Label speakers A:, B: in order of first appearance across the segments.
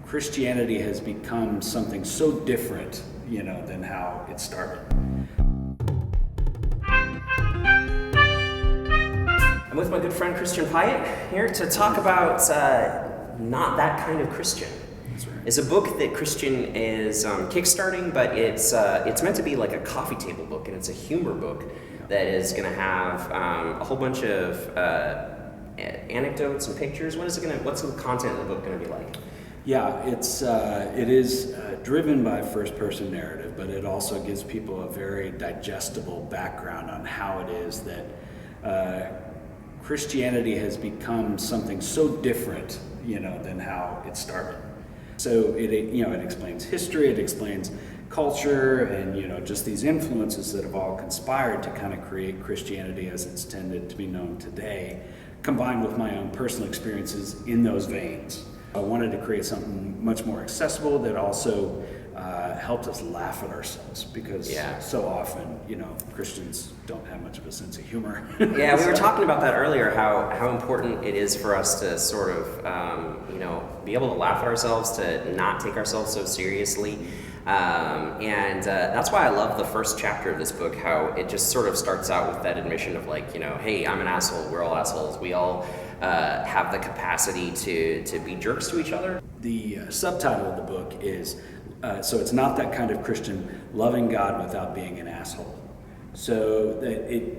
A: Christianity has become something so different, than how it started.
B: I'm with my good friend Christian Piatt here to talk about Not That Kind of Christian.
A: That's right.
B: It's a book that Christian is kickstarting, but it's meant to be like a coffee table book, and it's a humor book that is going to have a whole bunch of anecdotes and pictures. What's the content of the book going to be like?
A: Yeah, it is driven by first-person narrative, but it also gives people a very digestible background on how it is that Christianity has become something so different, than how it started. So it explains history, it explains culture, and just these influences that have all conspired to kind of create Christianity as it's tended to be known today, combined with my own personal experiences in those veins. I wanted to create something much more accessible that also helped us laugh at ourselves, because so often, Christians don't have much of a sense of humor.
B: Yeah, we were talking about that earlier, how important it is for us to sort of, be able to laugh at ourselves, to not take ourselves so seriously. And that's why I love the first chapter of this book, how it just sort of starts out with that admission of like, hey, I'm an asshole, we're all assholes, we all have the capacity to be jerks to each other.
A: The subtitle of the book is, so it's not that kind of Christian, loving God without being an asshole. So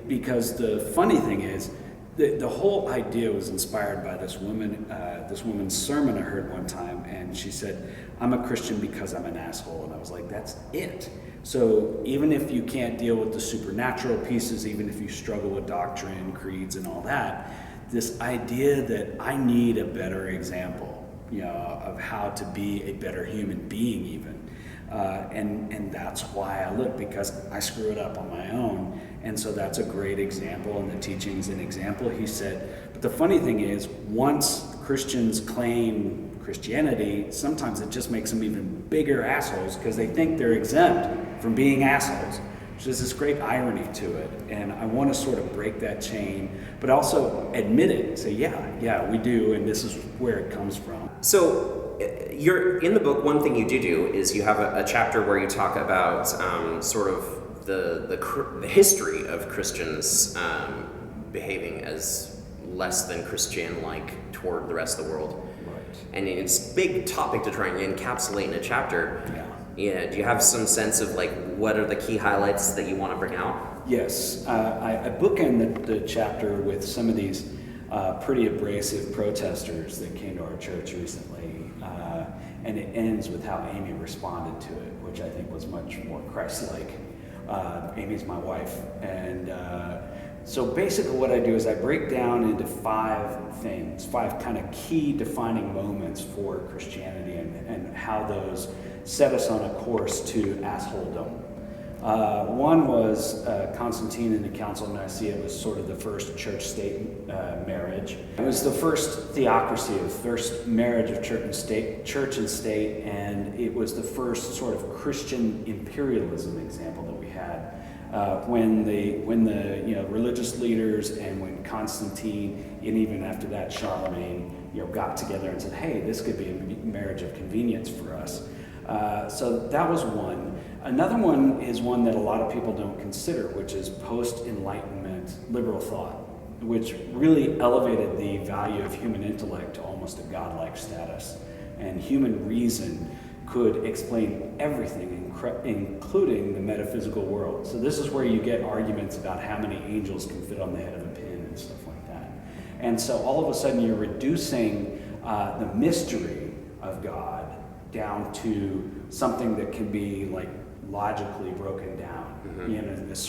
A: because the funny thing is, the whole idea was inspired by this woman's sermon I heard one time, and she said, I'm a Christian because I'm an asshole. And I was like, that's it. So even if you can't deal with the supernatural pieces, even if you struggle with doctrine, creeds, and all that, this idea that I need a better example, of how to be a better human being even. And that's why I look, because I screw it up on my own. And so that's a great example, and the teaching's an example, he said. But the funny thing is, once Christians claim Christianity, sometimes it just makes them even bigger assholes because they think they're exempt from being assholes. There's this great irony to it, and I want to sort of break that chain, but also admit it, say, yeah, we do, and this is where it comes from.
B: So, you're in the book, one thing you do is you have a chapter where you talk about sort of the history of Christians behaving as less than Christian-like toward the rest of the world.
A: Right.
B: And it's a big topic to try and encapsulate in a chapter. Yeah. Do you have some sense of like what are the key highlights that you want to bring out?
A: Yes, I bookend the chapter with some of these pretty abrasive protesters that came to our church recently, and it ends with how Amy responded to it, which I think was much more Christ-like. Amy's my wife, and so basically what I do is I break down into 5 things, 5 kind of key defining moments for Christianity, and how those set us on a course to assholedom. One was Constantine and the Council of Nicaea was sort of the first church-state marriage. It was the first theocracy, the first marriage of church and state, and it was the first sort of Christian imperialism example that we had. When the religious leaders and when Constantine, and even after that Charlemagne, got together and said, hey, this could be a marriage of convenience for us. So that was one. Another one is one that a lot of people don't consider, which is post-Enlightenment liberal thought, which really elevated the value of human intellect to almost a godlike status. And human reason could explain everything, including the metaphysical world. So this is where you get arguments about how many angels can fit on the head of a pin and stuff like that. And so all of a sudden you're reducing the mystery of God down to something that can be like logically broken down.
B: Mm-hmm.
A: This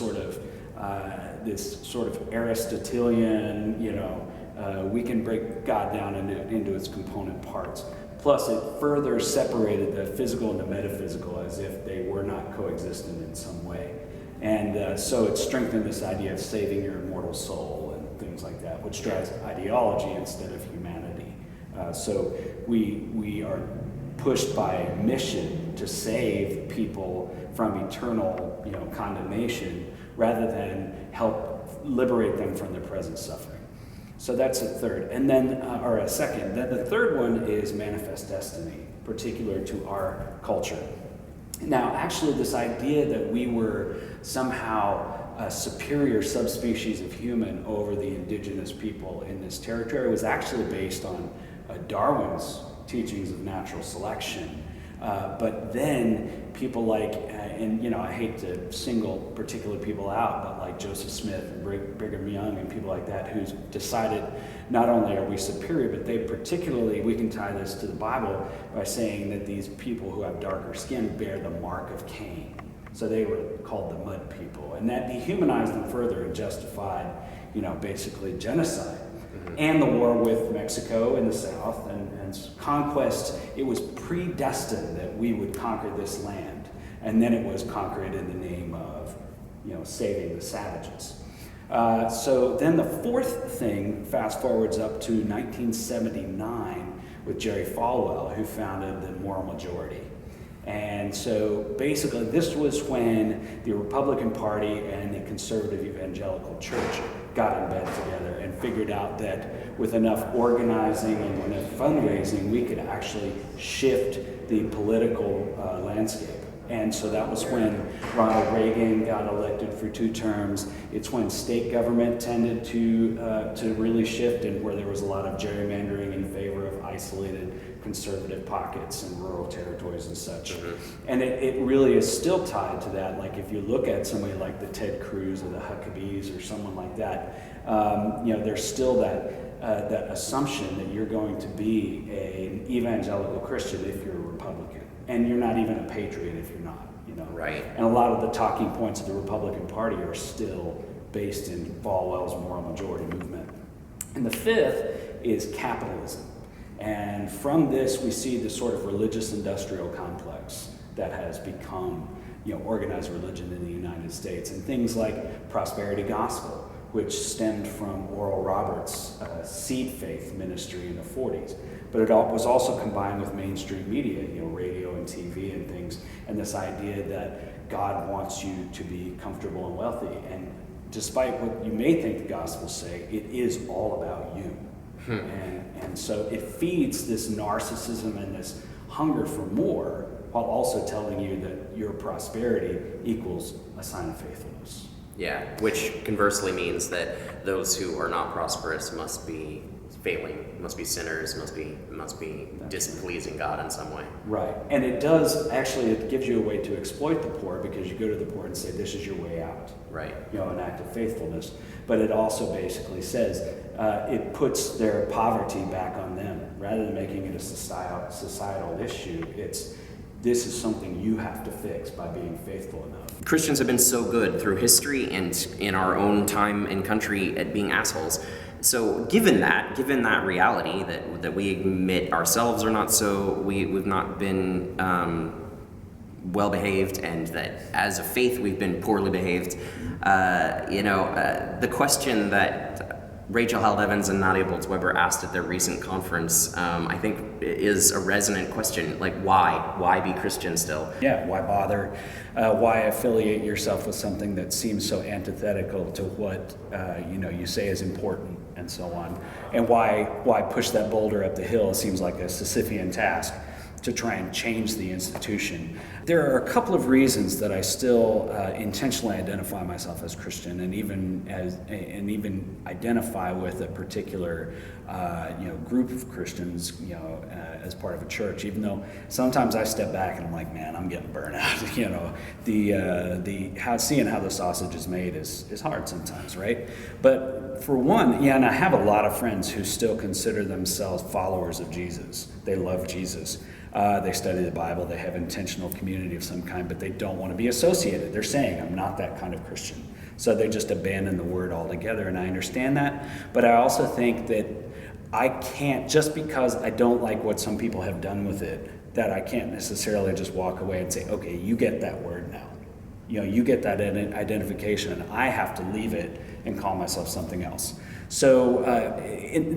A: sort of Aristotelian, we can break God down into its component parts. Plus, it further separated the physical and the metaphysical as if they were not coexistent in some way. And so it strengthened this idea of saving your immortal soul and things like that, which drives ideology instead of humanity. So we are pushed by a mission to save people from eternal, condemnation, rather than help liberate them from their present suffering. So that's a third, and then or a second. Then the third one is manifest destiny. particular to our culture. Now, actually, this idea that we were somehow a superior subspecies of human over the indigenous people in this territory was actually based on Darwin's teachings of natural selection. But then people like, and I hate to single particular people out, but like Joseph Smith and Brigham Young and people like that, who's decided not only are we superior, but they particularly, we can tie this to the Bible by saying that these people who have darker skin bear the mark of Cain. So they were called the mud people, and that dehumanized them further and justified, basically genocide. And the war with Mexico in the south and conquest. It was predestined that we would conquer this land, and then it was conquered in the name of, saving the savages. So then the fourth thing fast forwards up to 1979 with Jerry Falwell, who founded the Moral Majority. And so basically this was when the Republican Party and the conservative evangelical church got in bed together and figured out that with enough organizing and enough fundraising, we could actually shift the political landscape. And so that was when Ronald Reagan got elected for 2 terms. It's when state government tended to really shift, and where there was a lot of gerrymandering in favor of isolated conservative pockets and rural territories and such. And it really is still tied to that. Like if you look at somebody like the Ted Cruz or the Huckabees or someone like that, there's still that assumption that you're going to be an evangelical Christian if you're a Republican. And you're not even a patriot if you're not,
B: Right.
A: And a lot of the talking points of the Republican Party are still based in Falwell's Moral Majority movement. And the fifth is capitalism. And from this, we see the sort of religious industrial complex that has become, organized religion in the United States. And things like prosperity gospel, which stemmed from Oral Roberts' seed faith ministry in the 40s. But it was also combined with mainstream media, radio and TV and things, and this idea that God wants you to be comfortable and wealthy. And despite what you may think the Gospels say, it is all about you. And so it feeds this narcissism and this hunger for more, while also telling you that your prosperity equals a sign of faithfulness.
B: Yeah, which conversely means that those who are not prosperous must be failing, must be sinners, must be displeasing God in some way.
A: Right, and it does actually, it gives you a way to exploit the poor, because you go to the poor and say, this is your way out.
B: Right.
A: An act of faithfulness. But it also basically says, it puts their poverty back on them. Rather than making it a societal issue, this is something you have to fix by being faithful enough.
B: Christians have been so good through history and in our own time and country at being assholes. So given that reality that we admit ourselves are not so, we've not been well behaved, and that as a faith we've been poorly behaved, the question that Rachel Held Evans and Nadia Bolz-Weber asked at their recent conference, I think is a resonant question. Like, why? Why be Christian still?
A: Yeah, why bother? Why affiliate yourself with something that seems so antithetical to what you say is important, and so on? And why push that boulder up the hill? It seems like a Sisyphean task to try and change the institution. There are a couple of reasons that I still intentionally identify myself as Christian, and even identify with a particular group of Christians as part of a church. Even though sometimes I step back and I'm like, man, I'm getting burnt out. Seeing how the sausage is made is hard sometimes, right? But for one, and I have a lot of friends who still consider themselves followers of Jesus. They love Jesus. They study the Bible, they have intentional community of some kind, but they don't want to be associated. They're saying, I'm not that kind of Christian. So they just abandon the word altogether, and I understand that. But I also think that I can't, just because I don't like what some people have done with it, that I can't necessarily just walk away and say, okay, you get that word now. You get that identification, and I have to leave it and call myself something else. So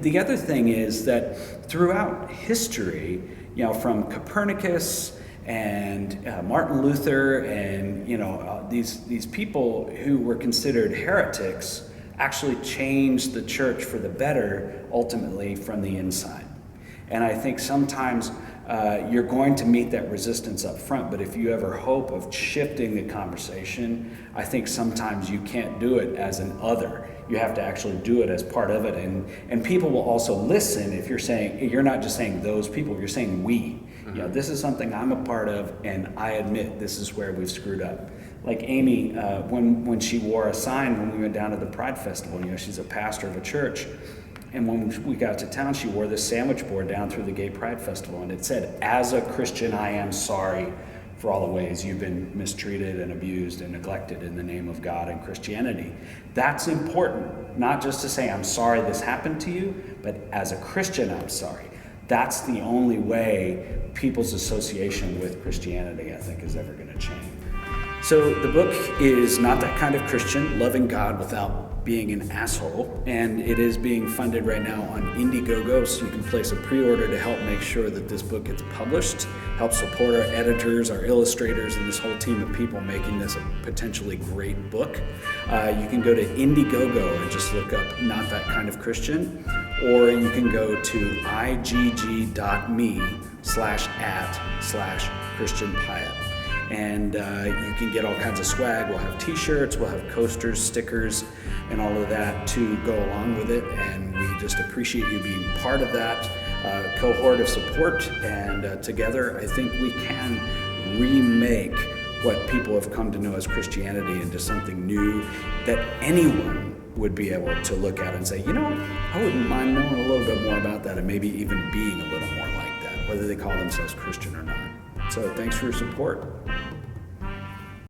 A: the other thing is that throughout history, from Copernicus and Martin Luther and these people who were considered heretics actually changed the church for the better ultimately from the inside. And I think sometimes you're going to meet that resistance up front. But if you ever hope of shifting the conversation, I think sometimes you can't do it as an other. You have to actually do it as part of it. And people will also listen if you're saying, you're not just saying those people, you're saying we. You know, this is something I'm a part of, and I admit this is where we've screwed up. Like Amy, when she wore a sign when we went down to the Pride Festival, you know, she's a pastor of a church. And when we got to town, she wore this sandwich board down through the Gay Pride Festival, and it said, "As a Christian, I am sorry for all the ways you've been mistreated and abused and neglected in the name of God and Christianity." That's important, not just to say, "I'm sorry this happened to you," but as a Christian, I'm sorry. That's the only way people's association with Christianity, I think, is ever going to change. So the book is Not That Kind of Christian, Loving God Without Being an Asshole, and it is being funded right now on Indiegogo, so you can place a pre-order to help make sure that this book gets published, help support our editors, our illustrators, and this whole team of people making this a potentially great book. You can go to Indiegogo and just look up Not That Kind of Christian, or you can go to igg.me/@/Christian Piatt. And you can get all kinds of swag. We'll have t-shirts, we'll have coasters, stickers, and all of that to go along with it. And we just appreciate you being part of that cohort of support. And together, I think we can remake what people have come to know as Christianity into something new that anyone would be able to look at and say, you know, I wouldn't mind knowing a little bit more about that, and maybe even being a little more like that, whether they call themselves Christian or not. So thanks for your support.